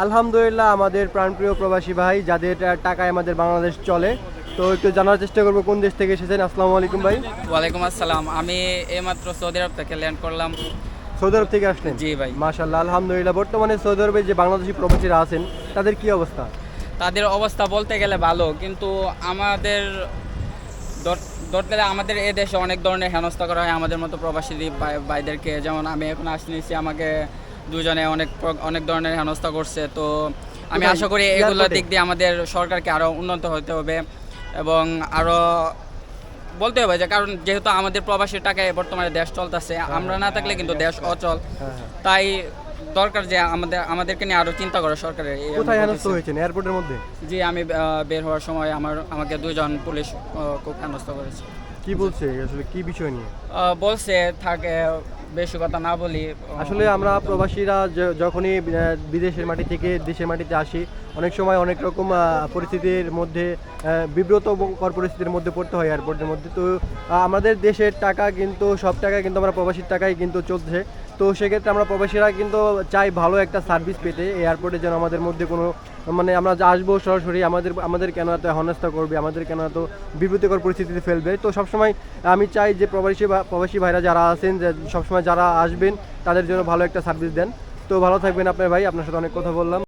আলহামদুলিল্লাহ, আমাদের প্রাণপ্রিয় প্রবাসী ভাই যাদের টাকায় আমাদের বাংলাদেশ চলে। তো একটু জানার চেষ্টা করবো কোন দেশ থেকে এসেছেন। আসসালামু আলাইকুম ভাই। ওয়ালাইকুম আসসালাম। আমি এইমাত্র সৌদি আরব থেকে ল্যান্ড করলাম। সৌদি আরব থেকে আসলেন? জি ভাই। মাশাআল্লাহ, আলহামদুলিল্লাহ। বর্তমানে সৌদি আরবে যে বাংলাদেশি প্রবাসীরা আছেন তাদের কি অবস্থা? তাদের অবস্থা বলতে গেলে ভালো, কিন্তু আমাদের ধরতে গেলে আমাদের এই দেশে অনেক ধরনের হেনস্থা করা হয় আমাদের মতো প্রবাসী ভাইদেরকে। যেমন আমি এখন আসছি, আমাকে দুজনে অনেক ধরনের হেনস্থা করছে। তো আমি আশা করি এগুলোর দিক দিয়ে আমাদের সরকারকে আরও উন্নত হতে হবে এবং আরও বলতে হবে যে, কারণ যেহেতু আমাদের প্রবাসীর টাকায় বর্তমানে দেশ চলতেছে, আমরা না থাকলে কিন্তু দেশ অচল। তাই দরকার যে আমাদেরকে নিয়ে আরো চিন্তা করে সরকারের। কোথায় হেনস্থা হয়েছেন? এয়ারপোর্টের মধ্যে? জি, আমি বের হওয়ার সময় আমাকে দুইজন পুলিশ খুব হেনস্থা করেছে। কি বলছে আসলে, কি বিষয় নিয়ে বলছে থাকে, বেশি কথা না বলি। আসলে আমরা প্রবাসীরা যখনই বিদেশের মাটি থেকে দেশের মাটিতে আসি, অনেক সময় অনেক রকম পরিস্থিতির মধ্যে বিব্রতকর পরিস্থিতির মধ্যে পড়তে হয় এয়ারপোর্টের মধ্যে। তো আমাদের দেশের টাকা কিন্তু সব টাকা কিন্তু আমরা প্রবাসীর টাকায় কিন্তু চলছে। তো সেক্ষেত্রে আমরা প্রবাসীরা কিন্তু চাই ভালো একটা সার্ভিস পেতে এয়ারপোর্টে, যেন আমাদের মধ্যে কোনো মানে আমরা যা আসবো সরাসরি আমাদের কেন এত হেনস্থা করবে, আমাদের কেন এত বিব্রতকর পরিস্থিতিতে ফেলবে। তো সবসময় আমি চাই যে প্রবাসী ভাইরা যারা আছেন, যে সবসময় যারা আসবেন তাদের জন্য ভালো একটা সার্ভিস দেন। তো ভালো থাকবেন আপনার ভাই, আপনার সাথে অনেক কথা বললাম।